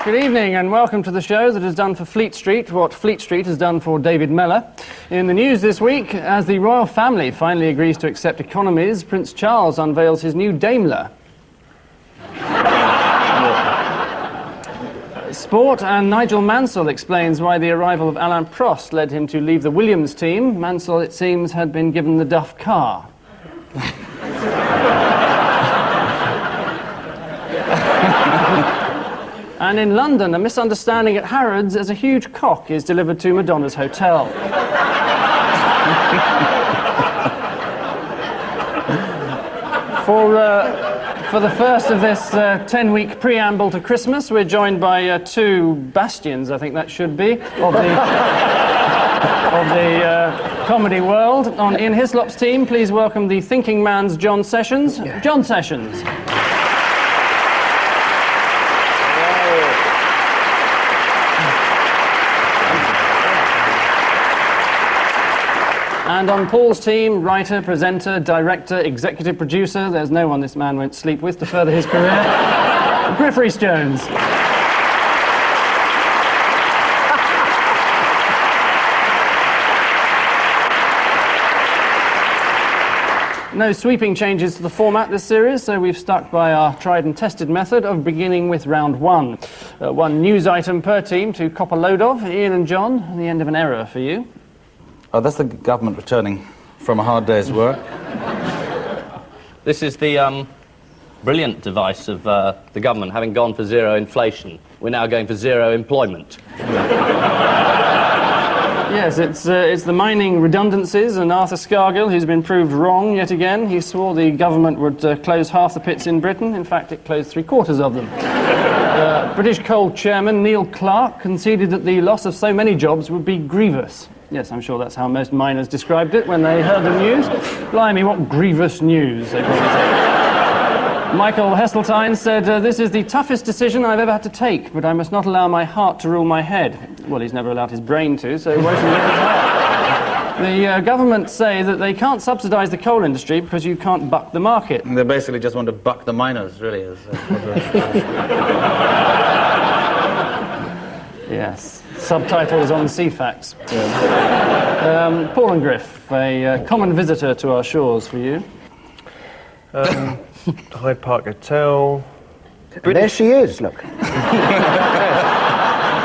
Good evening and welcome to the show that has done for Fleet Street what Fleet Street has done for David Mellor. In the news this week, as the royal family finally agrees to accept economies, Prince Charles unveils his new Daimler. Sport, and Nigel Mansell explains why the arrival of Alain Prost led him to leave the Williams team. Mansell, it seems, had been given the Duff car. And in London, a misunderstanding at Harrods as a huge cock is delivered to Madonna's hotel. For the first of this 10-week preamble to Christmas, we're joined by two bastions, I think that should be, of the comedy world. On Ian Hislop's team, please welcome the thinking man's John Sessions. Yeah. John Sessions. And on Paul's team, writer, presenter, director, executive producer, there's no one this man won't sleep with to further his career, Griff Rhys-Jones. No sweeping changes to the format this series, so we've stuck by our tried and tested method of beginning with round one. One news item per team to cop a load of. Ian and John, the end of an era for you. Oh, that's the government returning from a hard day's work. This is the brilliant device of the government having gone for zero inflation. We're now going for zero employment. Yes, it's the mining redundancies, and Arthur Scargill, who's been proved wrong yet again. He swore the government would close half the pits in Britain. In fact, it closed 3/4 of them. British Coal chairman Neil Clark conceded that the loss of so many jobs would be grievous. Yes, I'm sure that's how most miners described it when they heard the news. Blimey, what grievous news, they probably said. Michael Heseltine said, this is the toughest decision I've ever had to take, but I must not allow my heart to rule my head. Well, he's never allowed his brain to, so why should he let his heart? The government say that they can't subsidise the coal industry because you can't buck the market. They basically just want to buck the miners, really. Yes. Subtitles on CFAX. Yeah. Paul and Griff, a common visitor to our shores for you. Hyde Park Hotel. There she is, look.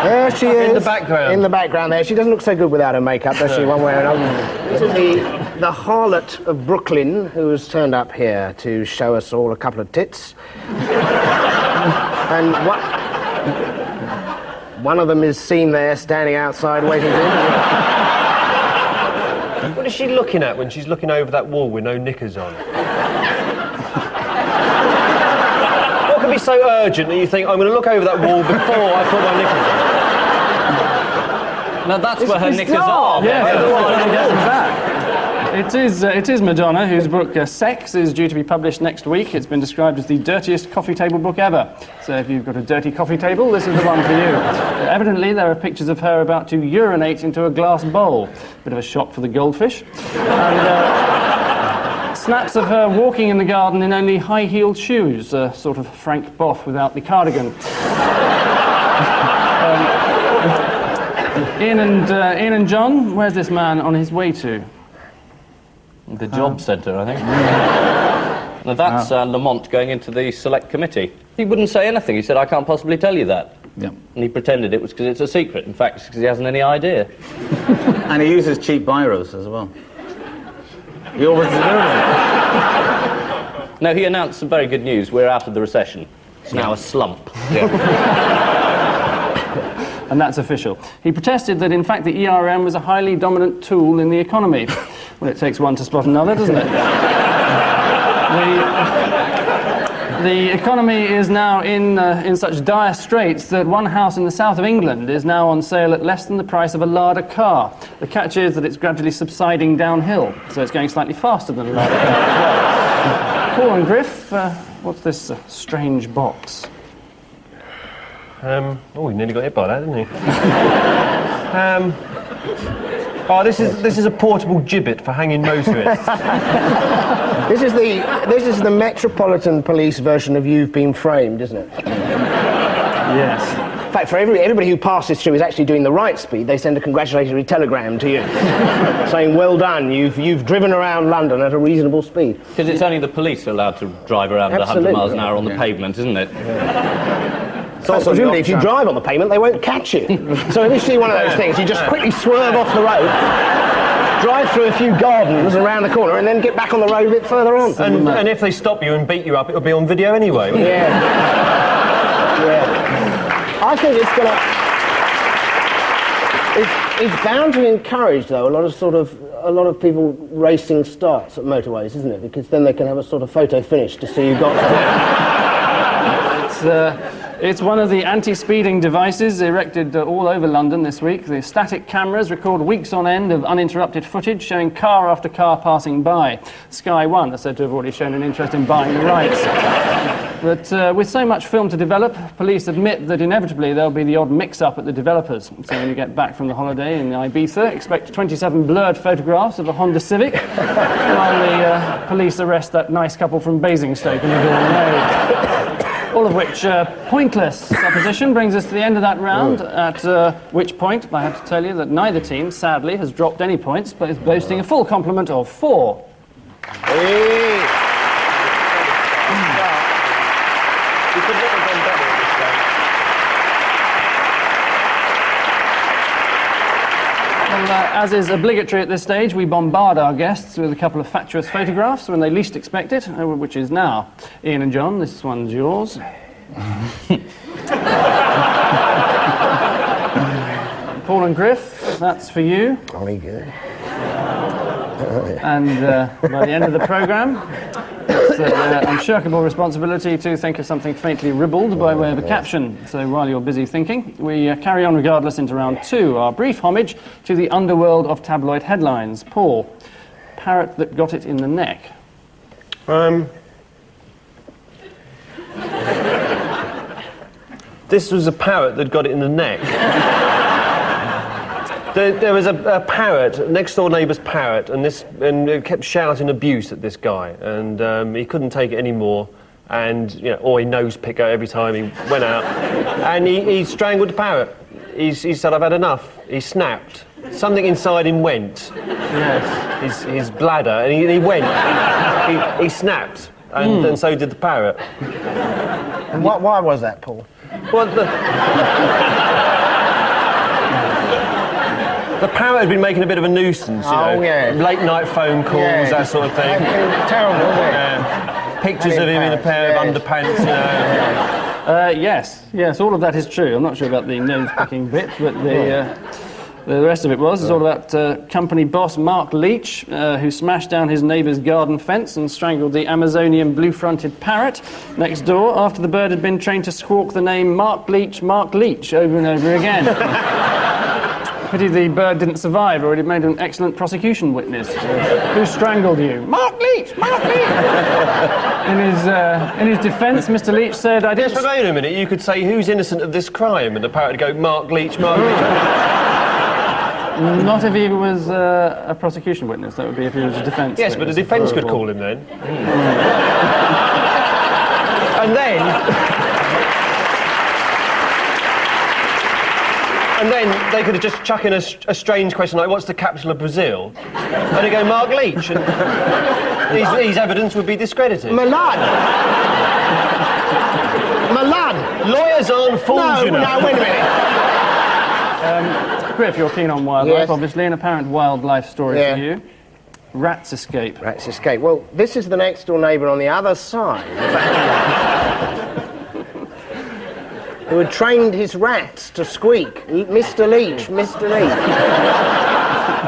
There she is. In the background. In the background there. She doesn't look so good without her makeup, does she, one way or another? This is the harlot of Brooklyn who has turned up here to show us all a couple of tits. And one of them is seen there, standing outside, waiting for him. What is she looking at when she's looking over that wall with no knickers on? What can be so urgent that you think, I'm going to look over that wall before I put my knickers on? Now that's where her knickers are. Yes, it is Madonna, whose book Sex is due to be published next week. It's been described as the dirtiest coffee table book ever. So if you've got a dirty coffee table, this is the one for you. Evidently, there are pictures of her about to urinate into a glass bowl. Bit of a shock for the goldfish. And snaps of her walking in the garden in only high-heeled shoes, sort of Frank Boff without the cardigan. Ian and John, where's this man on his way to? The job centre, I think. Now that's Lamont going into the select committee. He wouldn't say anything. He said, I can't possibly tell you that. Yeah. And he pretended it was because it's a secret. In fact, it's because he hasn't any idea. And he uses cheap biros as well. He always does. No, he announced some very good news. We're out of the recession. It's now a slump. Yeah. And that's official. He protested that, in fact, the ERM was a highly dominant tool in the economy. Well, it takes one to spot another, doesn't it? The economy is now in such dire straits that one house in the south of England is now on sale at less than the price of a Lada car. The catch is that it's gradually subsiding downhill, so it's going slightly faster than a Lada car as well. Paul and Griff, what's this strange box? Oh, he nearly got hit by that, didn't he? This is a portable gibbet for hanging motorists. This is the Metropolitan Police version of You've Been Framed, isn't it? Yes. fact, for everybody who passes through is actually doing the right speed, they send a congratulatory telegram to you saying, well done, you've driven around London at a reasonable speed. Because it's only the police who are allowed to drive around at 100 miles an hour on the pavement, isn't it? So presumably, if you drive on the pavement, they won't catch you. So if you see one of those things, you just quickly swerve off the road, drive through a few gardens around the corner, and then get back on the road a bit further on. And if they stop you and beat you up, it'll be on video anyway, won't it? Yeah. I think it's going to... It's bound to encourage, though, a lot of people racing starts at motorways, isn't it? Because then they can have a sort of photo finish to see you got there. It's one of the anti-speeding devices erected all over London this week. The static cameras record weeks on end of uninterrupted footage showing car after car passing by. Sky One are said to have already shown an interest in buying the rights. But with so much film to develop, police admit that inevitably there'll be the odd mix-up at the developers. So when you get back from the holiday in Ibiza, expect 27 blurred photographs of a Honda Civic while the police arrest that nice couple from Basingstoke in the Dawn Road. All of which pointless supposition brings us to the end of that round, at which point I have to tell you that neither team, sadly, has dropped any points, both boasting a full complement of 4. As is obligatory at this stage, we bombard our guests with a couple of fatuous photographs when they least expect it, which is now. Ian and John, this one's yours. Paul and Griff, that's for you. Very good. And by the end of the programme, it's an unshirkable responsibility to think of something faintly ribald by way of a caption. So while you're busy thinking, we carry on regardless into round 2, our brief homage to the underworld of tabloid headlines. Paul, parrot that got it in the neck. This was a parrot that got it in the neck. There was a parrot, next door neighbour's parrot, and it kept shouting abuse at this guy, and he couldn't take it anymore, and he nose picked out every time he went out, and he strangled the parrot. He said, "I've had enough." He snapped. Something inside him went. Yes. His bladder, and he went. He snapped, and so did the parrot. And why was that, Paul? Well, the parrot had been making a bit of a nuisance, late night phone calls, that sort of thing. Terrible, wasn't it? Pictures of him in a pair of underpants, Yes, all of that is true. I'm not sure about the nose-picking bit, but the rest of it was. It's all about company boss Mark Leach, who smashed down his neighbour's garden fence and strangled the Amazonian blue-fronted parrot next door after the bird had been trained to squawk the name Mark Leach over and over again. Pity the bird didn't survive, or he'd made an excellent prosecution witness. Who strangled you? Mark Leach! Mark Leach! In his defence, Mr. Leach said, "I didn't..." Yes, but wait a minute. You could say, "Who's innocent of this crime?" And the parrot would go, "Mark Leach, Mark Leach." Not if he was a prosecution witness. That would be if he was a defence. Yes, but the defence could call him then. And then they could have just chuck in a strange question like, "What's the capital of Brazil?" And they go, "Mark Leach." And his evidence would be discredited. Milan! Lawyers aren't fools, No, wait a minute. Griff, you're keen on wildlife, Yes. obviously. An apparent wildlife story for you. Rats escape. Rats escape. Well, this is the next door neighbour on the other side. Who had trained his rats to squeak, "Mr. Leach, Mr. Leach."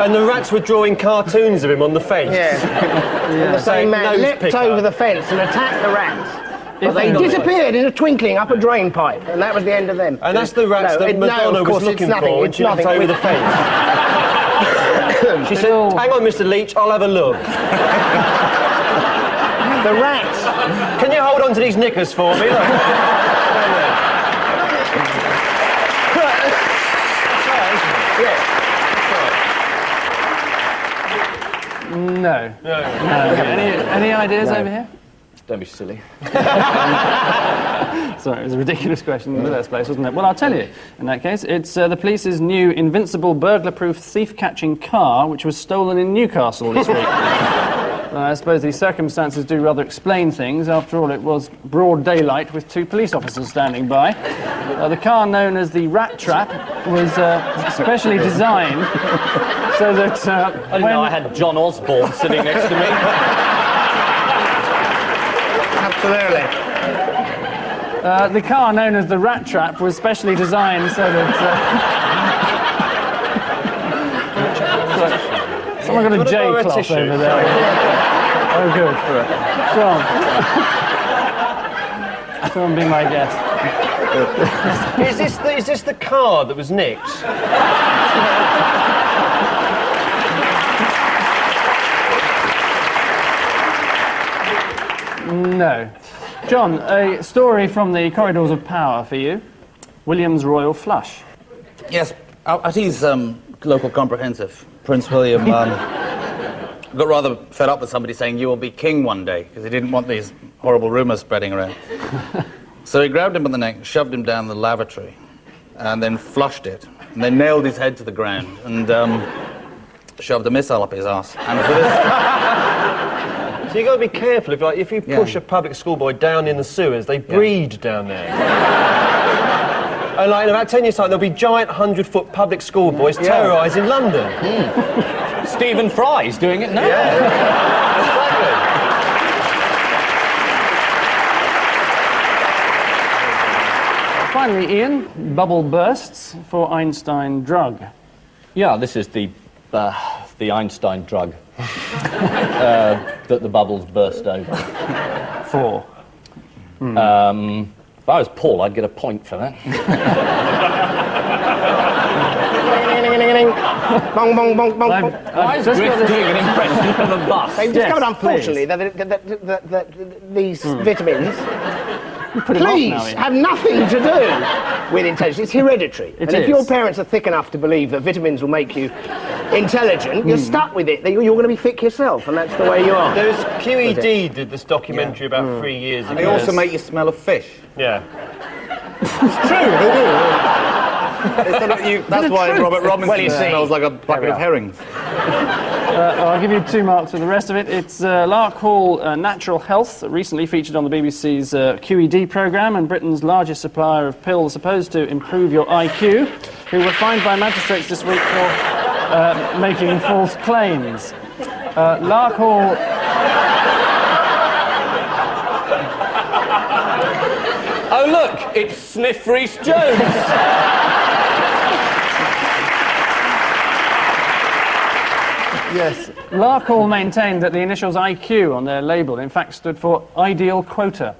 And the rats were drawing cartoons of him on the fence. And the same man leapt over the fence and attacked the rats. But they disappeared in a twinkling up a drain pipe, and that was the end of them. And that's the rats that Madonna was looking for when she leapt over the fence. She said, "Hang on, Mr. Leach, I'll have a look." The rats. Can you hold on to these knickers for me? Look. No. Any ideas over here? Don't be silly. Sorry, it was a ridiculous question in the first place, wasn't it? Well, I'll tell you. In that case, it's the police's new invincible burglar-proof thief-catching car, which was stolen in Newcastle this week. I suppose these circumstances do rather explain things. After all, it was broad daylight with 2 police officers standing by. The car, known as the Rat Trap, was specially designed so that I didn't know I had John Osborne sitting next to me. Absolutely. The car, known as the Rat Trap, was specially designed so that... someone got a J cloth over there. Oh, good. Go on, be my guest. Is this the car that was nicked? No. John, a story from the corridors of power for you. William's Royal Flush. Yes, at his local comprehensive, Prince William got rather fed up with somebody saying, "You will be king one day," because he didn't want these horrible rumours spreading around. So he grabbed him by the neck, shoved him down the lavatory, and then flushed it. And then nailed his head to the ground and shoved a missile up his arse. And for this... So you've got to be careful. If you push a public schoolboy down in the sewers, they breed down there. And in about 10 years' time, there'll be giant 100-foot public schoolboys terrorising London. Stephen Fry's doing it now. Exactly. Finally, Ian, bubble bursts for Einstein drug. Yeah, this is the Einstein drug that the bubbles burst over. For. If I was Paul, I'd get a point for that. Bong, bong, bong, bong. Why is Griff doing an impression of a bus? They've discovered, unfortunately, that these vitamins, please, have nothing to do with intelligence. It's hereditary. If your parents are thick enough to believe that vitamins will make you intelligent, you're stuck with it. You're going to be thick yourself, and that's the way you are. There's QED did this documentary about 3 years ago. They also make you smell of fish. Yeah. It's true, they do. That's why Robert Robinson smells like a bucket of herrings. I'll give you 2 marks for the rest of it. It's Lark Hall Natural Health, recently featured on the BBC's QED programme, and Britain's largest supplier of pills supposed to improve your IQ, who were fined by magistrates this week for making false claims. Lark Hall... Oh, look, it's Sniff Rhys Jones. Yes. Lark Hall maintained that the initials IQ on their label, in fact, stood for Ideal Quota.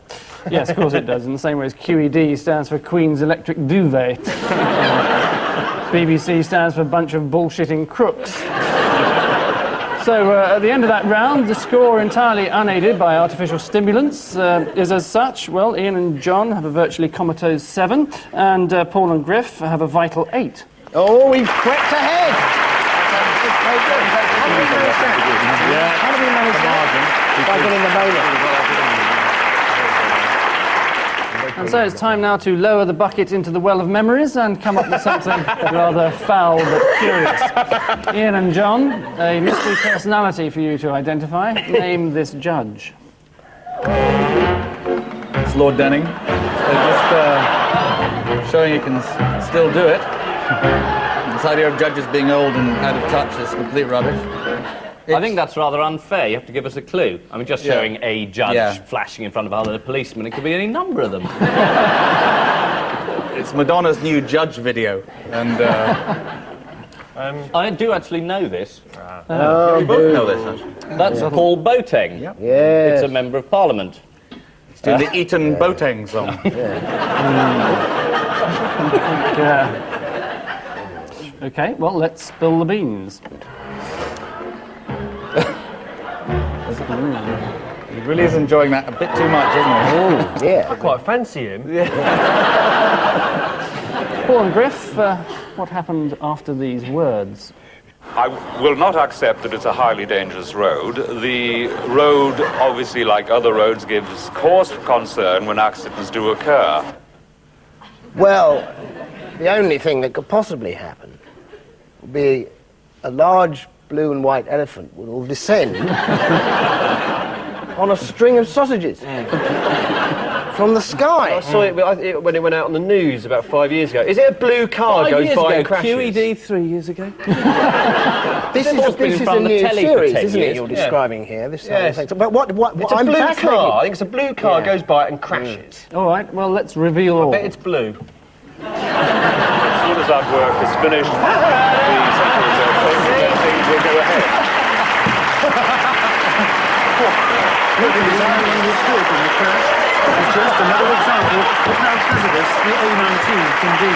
Yes, of course it does, in the same way as QED stands for Queen's Electric Duvet. BBC stands for Bunch of Bullshitting Crooks. So, at the end of that round, the score, entirely unaided by artificial stimulants, is as such. Well, Ian and John have a virtually comatose 7, and Paul and Griff have a vital 8. Oh, we've crept ahead! How do we manage that? By getting the bonus. And so it's time now to lower the bucket into the well of memories and come up with something rather foul but curious. Ian and John, a mystery personality for you to identify. Name this judge. It's Lord Denning. Just showing you can still do it. This idea of judges being old and out of touch is complete rubbish. I think that's rather unfair. You have to give us a clue. I mean, just showing a judge flashing in front of other policemen, it could be any number of them. It's Madonna's new Judge video, and I do actually know this. we both know this, actually. That's Paul Boateng. Yep. Yes. It's a member of Parliament. It's doing the Eton Boateng song. Okay, well, let's spill the beans. He really is enjoying that a bit too much, isn't he? Oh, yeah. I quite fancy him. Paul and Griff, what happened after these words? I will not accept that it's a highly dangerous road. The road, obviously, like other roads, gives cause for concern when accidents do occur. Well, the only thing that could possibly happen would be a large blue and white elephant will descend on a string of sausages from the sky. I saw it when it went out on the news about 5 years ago. Is it a blue car goes by and crashes? QED 3 years ago. This is a new series, isn't it, you're describing here? This Yes. thing. But what It's a I'm blue fascinated- car. I think it's a blue car goes by and crashes. All right, well, let's reveal all. I bet it's blue. As soon as that work is finished, the Central Reserve Agency will go ahead. Looking as I understood in the crash is just another example of how hazardous the A19 can be.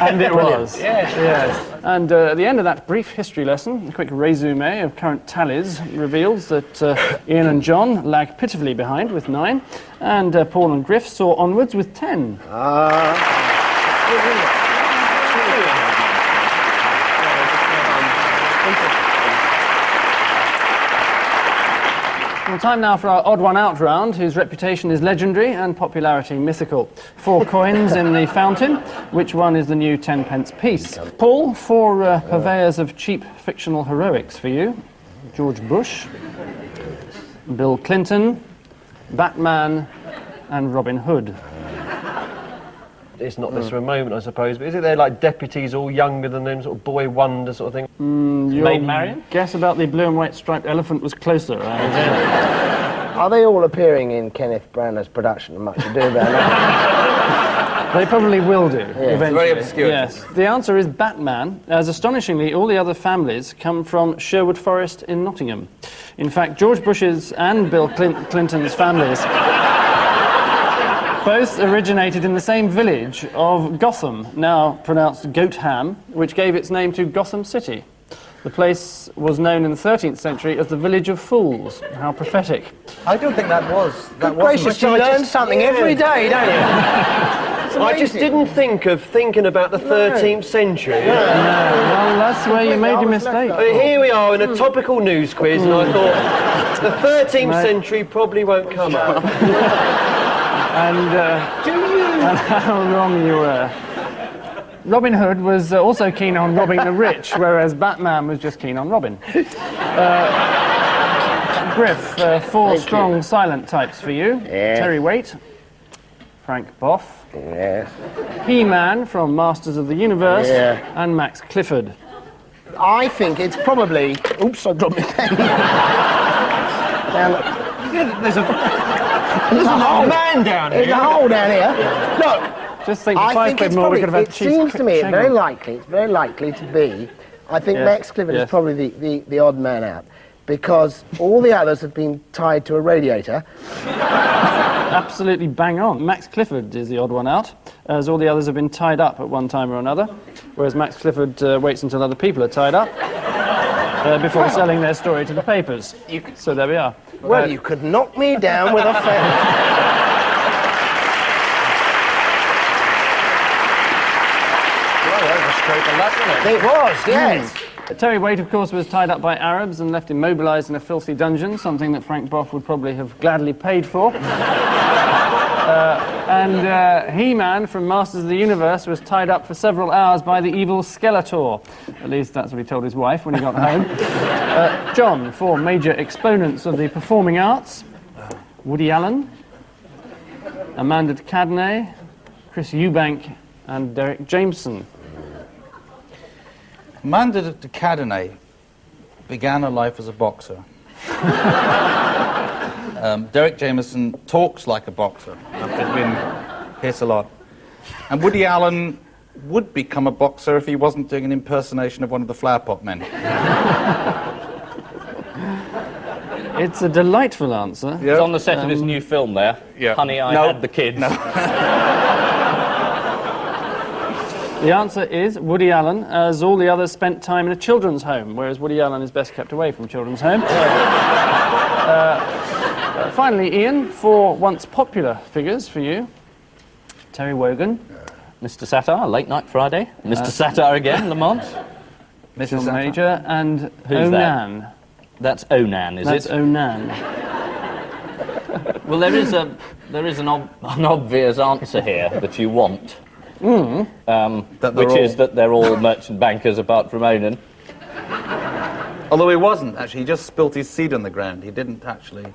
And it was. Yes. And at the end of that brief history lesson, a quick resume of current tallies reveals that Ian and John lag pitifully behind with 9, and Paul and Griff soar onwards with 10. Well, time now for our odd one out round, whose reputation is legendary and popularity mythical. 4 coins in the fountain. Which one is the new 10-pence piece? Paul, 4 purveyors of cheap fictional heroics for you. George Bush, Bill Clinton, Batman, and Robin Hood. It's not this for a moment, I suppose, but is it they're like deputies all younger than them, sort of boy wonder sort of thing? Your Maid Marian? guess about the blue and white striped elephant was closer. Are they all appearing in Kenneth Branagh's production of Much Ado About Nothing? They probably will do, eventually. very obscure. Yes. The answer is Batman, as astonishingly all the other families come from Sherwood Forest in Nottingham. In fact, George Bush's and Bill Clinton's families both originated in the same village of Gotham, now pronounced Goatham, which gave its name to Gotham City. The place was known in the 13th century as the Village of Fools. How prophetic. I don't think that was. That Gracious, you learn something every day, don't you? I just didn't think of thinking about the 13th century. Well, that's where you made your mistake. Here we are in a topical news quiz, and I thought the 13th century probably won't come up. And how wrong you were. Robin Hood was also keen on robbing the rich, whereas Batman was just keen on Robin. Griff, 4 strong silent types for you. Yeah. Terry Waite, Frank Boff, Yes. He-Man from Masters of the Universe, Yeah. and Max Clifford. I think it's probably... Oops, I dropped my pen. There's a whole man down here. There's a hole down here. Look, Just think, for I 5 think quid it's more, probably... we could have had It cheese. seems to me it's Shanghai. very likely to be... I think Yes, Max Clifford yes. is probably the odd man out, because all the others have been tied to a radiator. Absolutely bang on. Max Clifford is the odd one out, as all the others have been tied up at one time or another, whereas Max Clifford waits until other people are tied up before selling their story to the papers. So there we are. Well, you could knock me down with a feather. It was, yes. Terry Waite, of course, was tied up by Arabs and left immobilised in a filthy dungeon, something that Frank Boff would probably have gladly paid for. And He-Man from Masters of the Universe was tied up for several hours by the evil Skeletor. At least that's what he told his wife when he got home. John, 4 major exponents of the performing arts. Woody Allen, Amanda de Cadenet, Chris Eubank, and Derek Jameson. Amanda de Cadenet began her life as a boxer. Derek Jameson talks like a boxer. He's been hit a lot. And Woody Allen would become a boxer if he wasn't doing an impersonation of one of the Flower Pot Men. It's a delightful answer. It's on the set of his new film there. Yeah. Honey, I No. Had the Kids. No. The answer is Woody Allen, as all the others spent time in a children's home, whereas Woody Allen is best kept away from children's home. Finally, Ian, 4 once popular figures for you. Terry Wogan, Mr. Satire, Late Night Friday. Mr. Satire again, Lamont. John Major, and Who's Onan. that? That's Onan, is That's it? Onan. Well, there is an obvious answer here that you want, which is that they're all merchant bankers apart from Onan. Although he wasn't, actually. He just spilt his seed on the ground. He didn't actually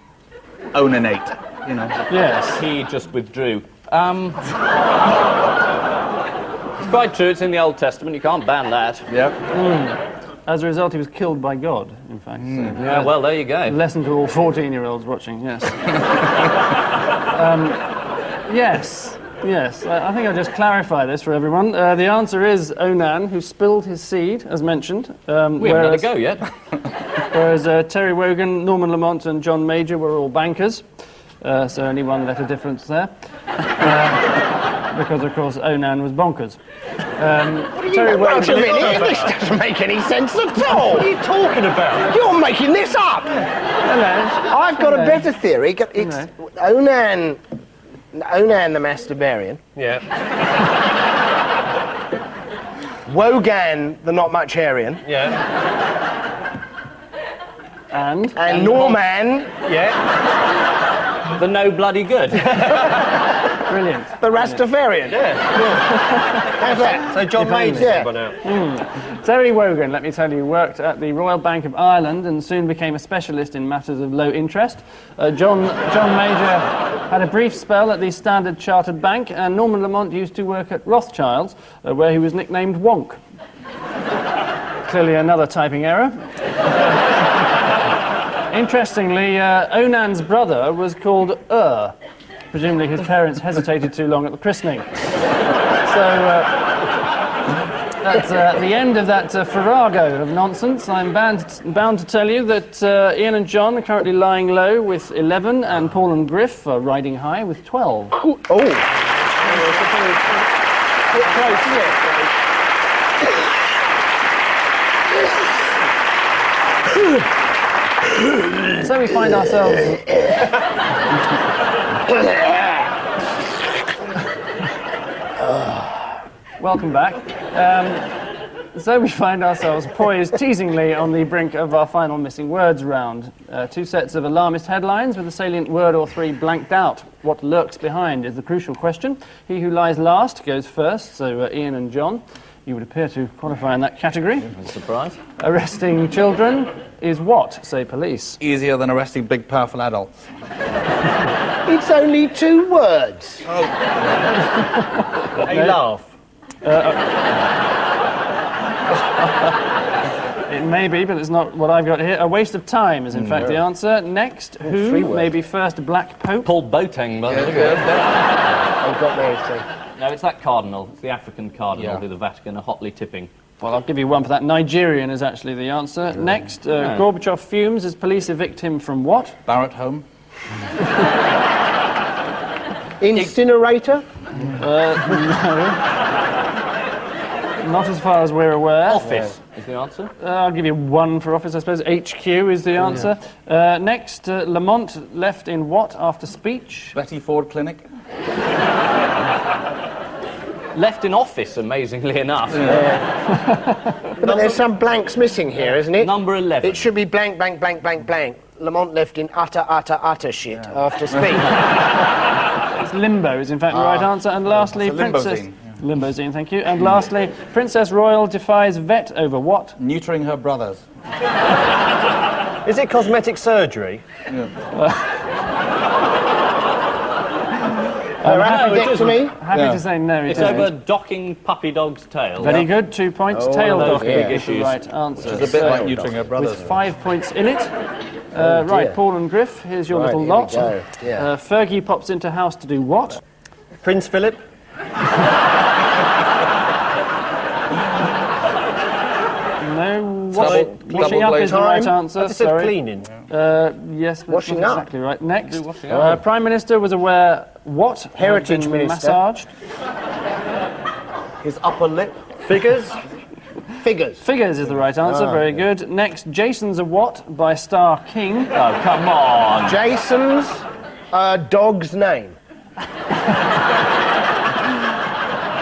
onanate, you know. Yes, he just withdrew. It's quite true, it's in the Old Testament, you can't ban that. Yep. As a result, he was killed by God, in fact. So, Yeah, well, there you go. lesson to all 14-year-olds watching, yes. Yes. I think I'll just clarify this for everyone. The answer is Onan, who spilled his seed, as mentioned. We haven't let it go yet. Whereas Terry Wogan, Norman Lamont and John Major were all bankers. So only one letter difference there. Because, of course, Onan was bonkers. Terry Wait a Wogan... minute, this doesn't make any sense at all. What are you talking about? You're making this up. Hello. I've got a better theory. It's Onan the Masturbian, Yeah. Wogan the Not Much Aryan, Yeah. And Norman Yeah. The no bloody good. brilliant. the Rastafarian. How's that? So John Major's Yeah. gone out. Terry Wogan, let me tell you, worked at the Royal Bank of Ireland and soon became a specialist in matters of low interest. John Major had a brief spell at the Standard Chartered Bank, and Norman Lamont used to work at Rothschild's, where he was nicknamed Wonk. Clearly another typing error. Interestingly, Onan's brother was called Presumably his parents hesitated too long at the christening. So that's the end of that farrago of nonsense. I'm bound to tell you that Ian and John are currently lying low with 11, and Paul and Griff are riding high with 12. Oh. Bit close, isn't it? So we find ourselves... Welcome back. So we find ourselves poised teasingly on the brink of our final missing words round. Two sets of alarmist headlines with a salient word or three blanked out. What lurks behind is the crucial question. He who lies last goes first, so Ian and John, you would appear to qualify in that category. I'm surprised. Arresting children is what, say police? Easier than arresting big, powerful adults. It's only 2 words. A laugh. It may be, but it's not what I've got here. A waste of time is in fact the answer. Next, who may be first Black Pope? Paul Boateng, by the way. I've got those too. No, it's that cardinal. It's the African cardinal Yeah. who the Vatican are hotly tipping. Well, I'll give you one for that. Nigerian is actually the answer. Next, Gorbachev fumes as police evict him from what? Barrett home. Incinerator? No. Not as far as we're aware. Office is the answer. I'll give you one for office, I suppose. HQ is the answer. Next, Lamont left in what after speech? Betty Ford Clinic. Left in office, amazingly enough. But there's some blanks missing here, isn't it? Number 11. It should be blank, blank, blank, blank, blank. Lamont left in utter shit after speech. It's limbo is in fact the right answer. And lastly, it's a Princess... limousine. Limousine, thank you. And lastly, Princess Royal defies vet over what? Neutering her brothers. Is it cosmetic surgery? Appendectomy? Happy to say no, It's it isn't. over docking puppy dog's tail. Very good, 2 points. Tail those docking big is the issues. right answer. It's a bit like neutering her brothers. With 5 points in it. Right, Paul and Griff, here's your little here we lot. go, yeah. Fergie pops into house to do what? Prince Philip? No, Double washing up is the right time. answer. I just said Sorry. cleaning. Yes, but Washing not up. exactly right. Next, washing up. Prime Minister was aware what? Heritage had been Minister. Massaged. His upper lip. Figures? Figures. Figures is the right answer. Very good. Next, Jason's a what by Star King. Oh, come on. Jason's dog's name.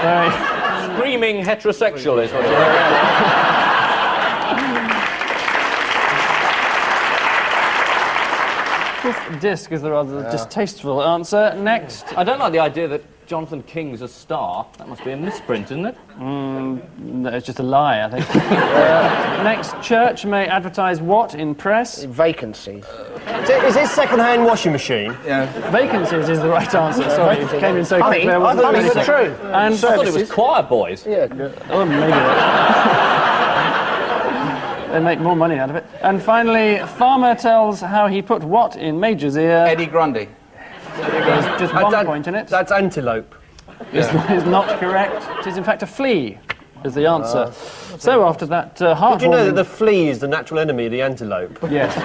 Screaming heterosexual is what it is. Disc is the rather distasteful answer. Next. I don't like the idea that Jonathan King's a star. That must be a misprint, isn't it? No, it's just a lie, I think. Next, church may advertise what in press? Vacancies. Is this second-hand washing machine? Vacancies is the right answer. Sorry, it came in so quickly. I thought it was true. And I thought it was choir boys. Yeah. oh, maybe. They make more money out of it. And finally, farmer tells how he put what in Major's ear. Eddie Grundy. There's just one point in it. That's antelope. Is not correct. It is in fact a flea, is the answer. So after that heartwarming... Did you know that the flea is the natural enemy of the antelope? Yes.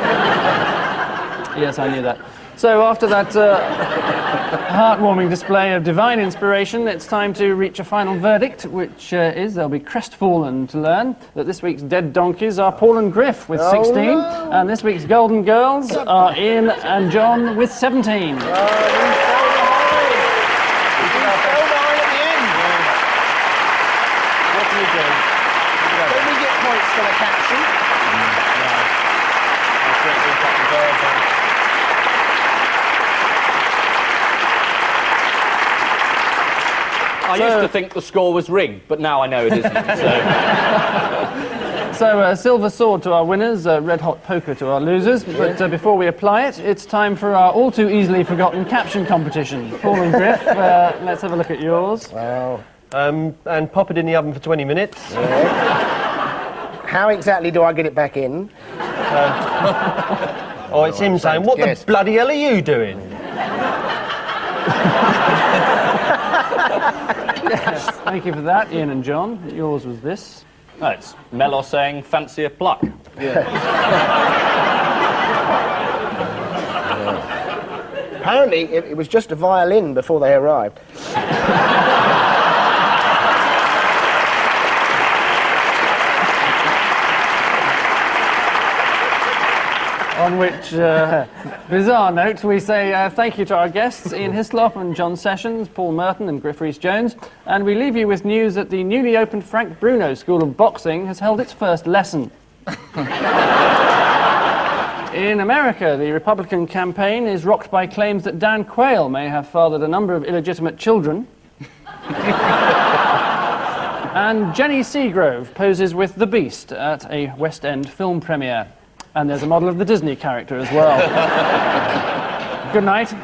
Yes, I knew that. So after that heartwarming display of divine inspiration, it's time to reach a final verdict, which is they'll be crestfallen to learn that this week's dead donkeys are Paul and Griff with 16, and this week's golden girls are Ian and John with 17. I used to think the score was rigged, but now I know it isn't. So silver sword to our winners, red hot poker to our losers. But before we apply it, it's time for our all too easily forgotten caption competition. Paul and Griff, let's have a look at yours. Wow. And pop it in the oven for 20 minutes. How exactly do I get it back in? Oh, it's him saying, what the bloody hell are you doing? Yes, thank you for that, Ian and John. Yours was this. Oh, it's Mello saying, fancy a pluck. Apparently, it was just a violin before they arrived. On which bizarre note, we say thank you to our guests, Ian Hislop and John Sessions, Paul Merton and Griff Rhys-Jones, and we leave you with news that the newly opened Frank Bruno School of Boxing has held its first lesson. In America, the Republican campaign is rocked by claims that Dan Quayle may have fathered a number of illegitimate children. And Jenny Seagrove poses with the Beast at a West End film premiere. And there's a model of the Disney character as well. Good night.